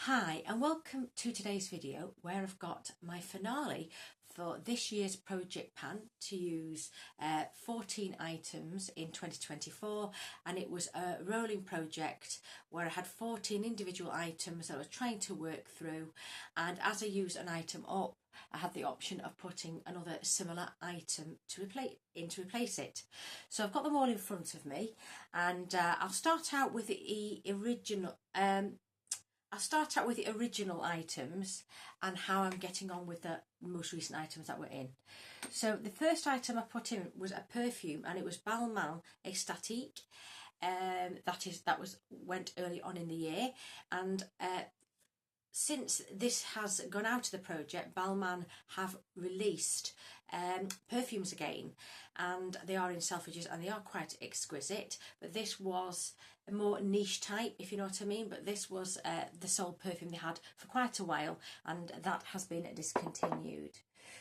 Hi and welcome to today's video where I've got my finale for this year's project pan to use 14 items in 2024, and it was a rolling project where I had 14 individual items that I was trying to work through, and as I used an item up I had the option of putting another similar item to replace it. So I've got them all in front of me, and I'll start out with the original items and how I'm getting on with the most recent items that were in. So the first item I put in was a perfume, and it was Balmain Estatique. Went early on in the year, and since this has gone out of the project, Balmain have released perfumes again, and they are in Selfridges and they are quite exquisite, but this was a more niche type, if you know what I mean. But this was the sole perfume they had for quite a while, and that has been discontinued.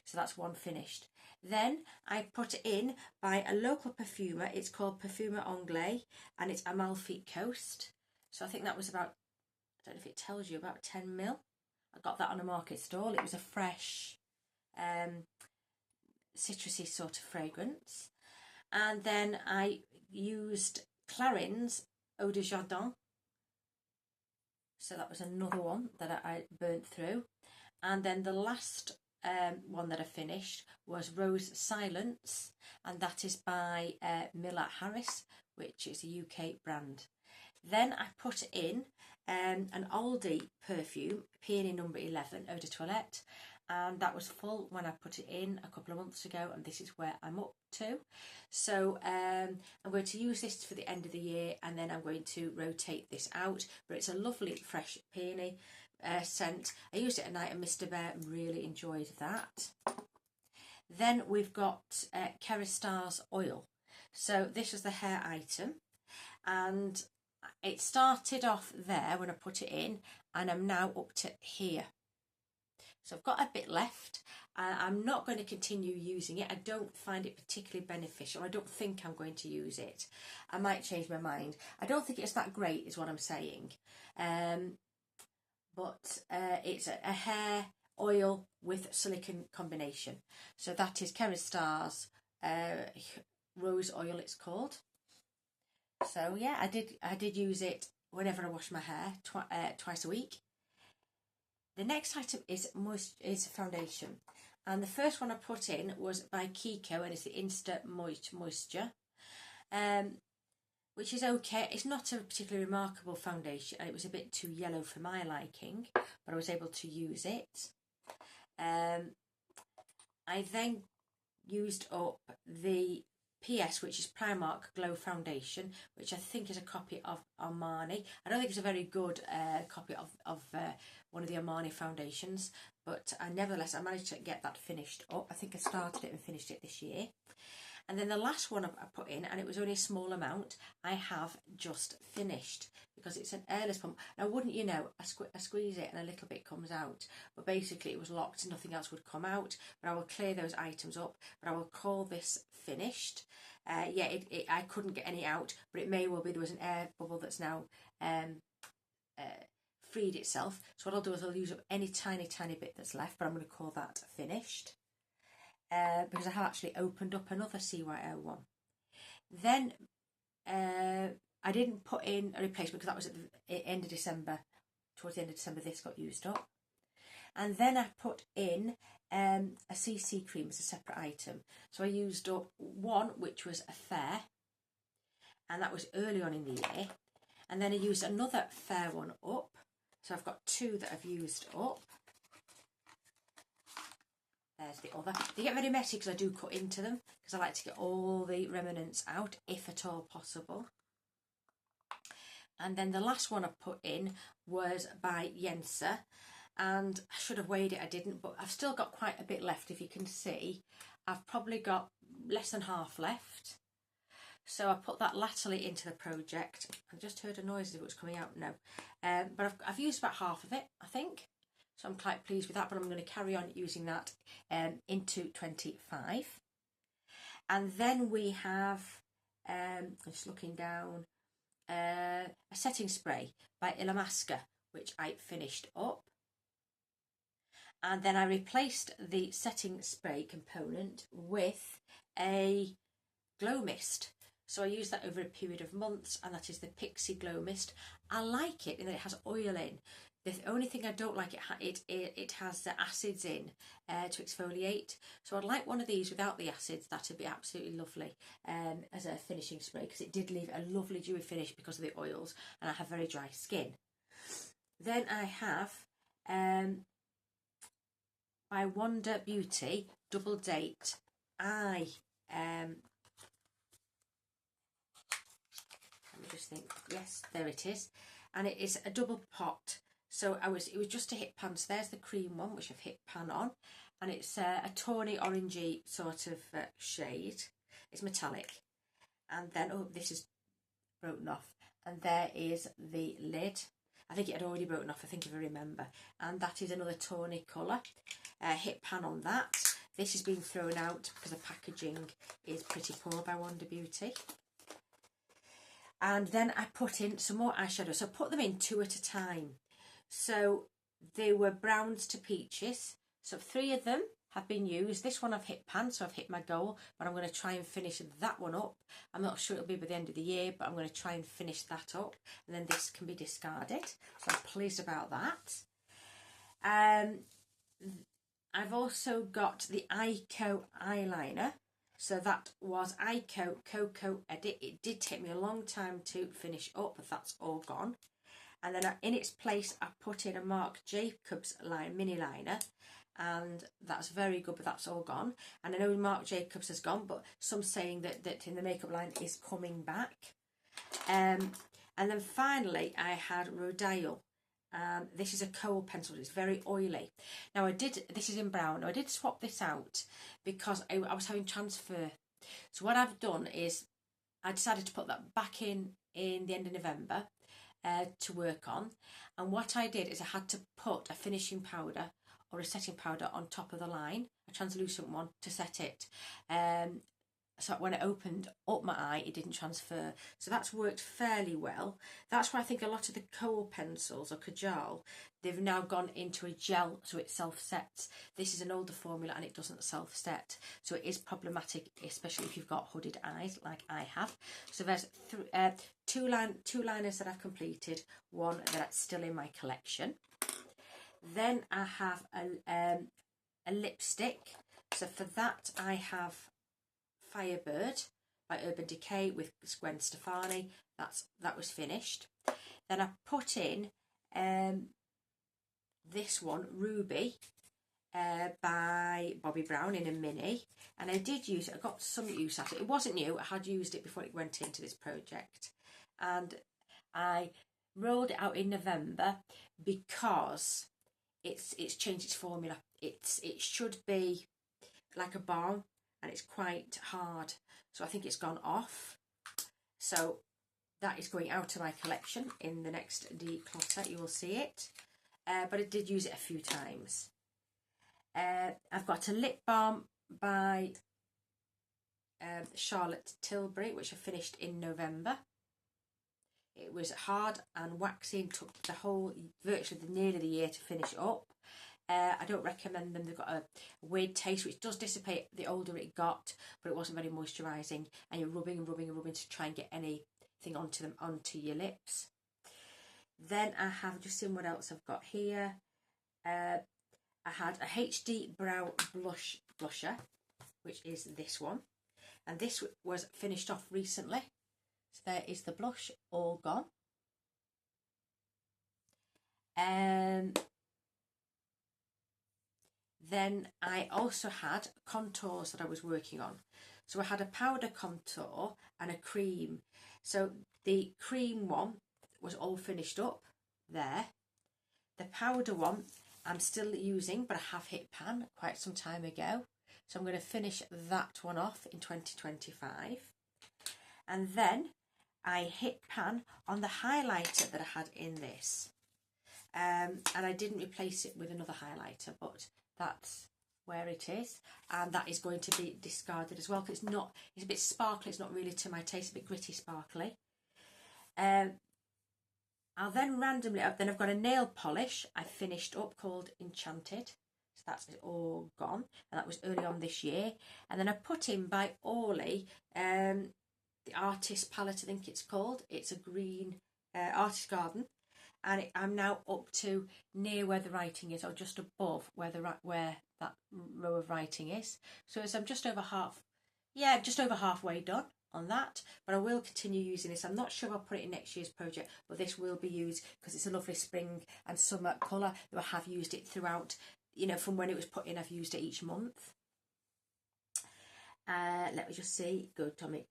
So that's one finished. Then I put in by a local perfumer. It's called Parfums Anglais, and it's Amalfi Coast. So I think that was about, I don't know if it tells you, about 10 mil. I got that on a market stall. It was a fresh citrusy sort of fragrance. And then I used Clarins Eau de Jardin. So that was another one that I burnt through. And then the last one that I finished was Rose Silence, and that is by Miller Harris, which is a UK brand. Then I put in an Aldi perfume, Peony number 11, Eau de Toilette, and that was full when I put it in a couple of months ago, and this is where I'm up to. So I'm going to use this for the end of the year, and then I'm going to rotate this out, but it's a lovely fresh peony scent. I used it at night and Mr. Bear really enjoyed that. Then we've got Kerastars oil. So this was the hair item, and it started off there when I put it in, and I'm now up to here. So I've got a bit left. I'm not going to continue using it. I don't find it particularly beneficial. I don't think I'm going to use it. I might change my mind. I don't think it's that great is what I'm saying. But it's a hair oil with silicone combination. So that is Kerastars Rose Oil, it's called. So yeah, I did use it whenever I wash my hair, twice a week. The next item is foundation, and the first one I put in was by Kiko, and it's the Insta Moisture, which is okay. It's not a particularly remarkable foundation, and it was a bit too yellow for my liking, but I was able to use it. I then used up the PS, which is Primark Glow Foundation, which I think is a copy of Armani. I don't think it's a very good copy of one of the Armani foundations, but nevertheless I managed to get that finished up. I think I started it and finished it this year. And then the last one I put in, and it was only a small amount, I have just finished, because it's an airless pump. Now, wouldn't you know, I squeeze it and a little bit comes out, but basically it was locked, nothing else would come out. But I will clear those items up, but I will call this finished. I couldn't get any out, but it may well be there was an air bubble that's now freed itself. So what I'll do is I'll use up any tiny bit that's left, but I'm going to call that finished. Because I have actually opened up another CYO one. Then I didn't put in a replacement because that was at the end of December. Towards the end of December, this got used up. And then I put in a CC cream as a separate item. So I used up one, which was a fair, and that was early on in the year. And then I used another fair one up. So I've got two that I've used up. There's the other. They get very messy because I do cut into them, because I like to get all the remnants out, if at all possible. And then the last one I put in was by Yensa, and I should have weighed it, I didn't, but I've still got quite a bit left. If you can see, I've probably got less than half left. So I put that latterly into the project. I just heard a noise as if it was coming out. No, but I've used about half of it, I think. So I'm quite pleased with that, but I'm going to carry on using that into 25. And then we have, just looking down, a setting spray by Illamasqua, which I finished up. And then I replaced the setting spray component with a glow mist. So I used that over a period of months, and that is the Pixi Glow Mist. I like it in that it has oil in. The only thing I don't like, it has the acids in to exfoliate. So I'd like one of these without the acids. That would be absolutely lovely as a finishing spray, because it did leave a lovely dewy finish because of the oils, and I have very dry skin. Then I have by Wonder Beauty Double Date Eye. Let me just think. Yes, there it is, and it is a double pot. So it was just a hit pan. So there's the cream one, which I've hit pan on, and it's a tawny orangey sort of shade. It's metallic, and then this is broken off, and there is the lid. I think it had already broken off, I think, if I remember, and that is another tawny colour. Hit pan on that. This has been thrown out because the packaging is pretty poor by Wonder Beauty. And then I put in some more eyeshadow. So I put them in 2 at a time. So they were browns to peaches. So 3 of them have been used. This one I've hit pan, so I've hit my goal, but I'm going to try and finish that one up. I'm not sure it'll be by the end of the year, but I'm going to try and finish that up, and then this can be discarded. So I'm pleased about that. I've also got the Eyeko eyeliner. So that was Eyeko Cocoa Edit. It did take me a long time to finish up, but that's all gone. And then in its place, I put in a Marc Jacobs mini liner, and that's very good, but that's all gone. And I know Marc Jacobs has gone, but some saying that in the makeup line is coming back. And then finally, I had Rodale. This is a kohl pencil. It's very oily. Now this is in brown. Now I did swap this out because I was having transfer. So what I've done is I decided to put that back in the end of November to work on. And what I did is I had to put a finishing powder or a setting powder on top of the line, a translucent one, to set it. So when it opened up my eye, it didn't transfer. So that's worked fairly well. That's why I think a lot of the kohl pencils or Kajal, they've now gone into a gel, so it self-sets. This is an older formula and it doesn't self-set. So it is problematic, especially if you've got hooded eyes like I have. So there's two liners that I've completed, one that's still in my collection. Then I have a lipstick. So for that I have Firebird by Urban Decay with Gwen Stefani. That was finished. Then I put in this one, Ruby, by Bobbi Brown, in a mini, and I did use it. I got some use out of it. It wasn't new. I had used it before it went into this project, and I rolled it out in November because it's changed its formula. It should be like a balm, and it's quite hard, so I think it's gone off. So that is going out of my collection in the next declutter. You will see it, but I did use it a few times. I've got a lip balm by Charlotte Tilbury, which I finished in November. It was hard and waxy and took virtually nearly the year to finish up. I don't recommend them. They've got a weird taste which does dissipate the older it got, but it wasn't very moisturising, and you're rubbing and rubbing and rubbing to try and get anything onto your lips. Then I have just seen what else I've got here. I had a HD Brow Blusher, which is this one, and this was finished off recently. So there is the blush, all gone. Then I also had contours that I was working on. So I had a powder contour and a cream. So the cream one was all finished up there. The powder one I'm still using, but I have hit pan quite some time ago. So I'm going to finish that one off in 2025. And then I hit pan on the highlighter that I had in this. And I didn't replace it with another highlighter, but that's where it is, and that is going to be discarded as well, because it's a bit sparkly. It's not really to my taste, a bit gritty sparkly. I'll then randomly, then I've got a nail polish I finished up called Enchanted. So that's all gone, and that was early on this year. And then I put in by Orly, the Artist Palette, I think it's called. It's a green Artist Garden, and I'm now up to near where the writing is, or just above where that row of writing is. So as I'm just over halfway done on that, but I will continue using this. I'm not sure I'll put it in next year's project, but this will be used because it's a lovely spring and summer colour. I have used it throughout, you know, from when it was put in, I've used it each month. Let me just see. Good, Tomic.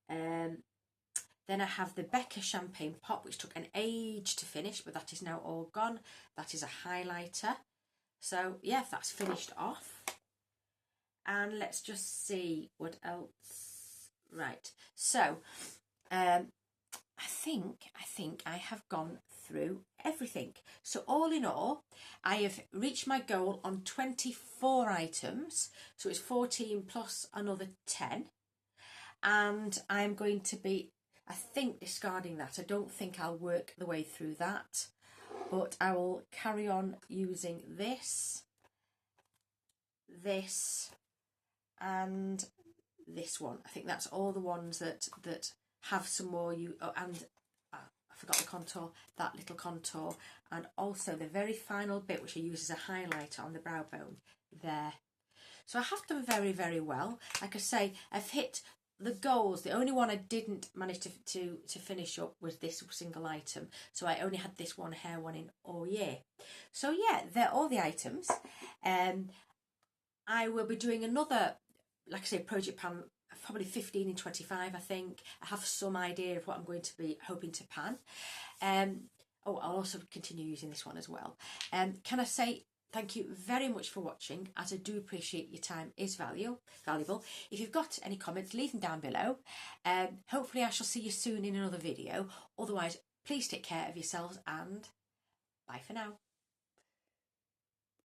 Then I have the Becca Champagne Pop, which took an age to finish, but that is now all gone. That is a highlighter. So yeah, that's finished off. And let's just see what else. Right. So I think I have gone through everything. So all in all, I have reached my goal on 24 items. So it's 14 plus another 10. And I'm going to be, I think, discarding that. I don't think I'll work the way through that, but I will carry on using this, and this one. I think that's all the ones that have some more and I forgot the contour, that little contour, and also the very final bit which I use as a highlighter on the brow bone there. So I have done very, very well. Like I say, I've hit the goals. The only one I didn't manage to finish up was this single item. So I only had this one hair one in all year. So yeah, they're all the items. I will be doing another, like I say, project pan, probably 15 in 25, I think. I have some idea of what I'm going to be hoping to pan. I'll also continue using this one as well. Can I say thank you very much for watching, as I do appreciate your time is valuable. If you've got any comments, leave them down below. Hopefully I shall see you soon in another video. Otherwise, please take care of yourselves, and bye for now.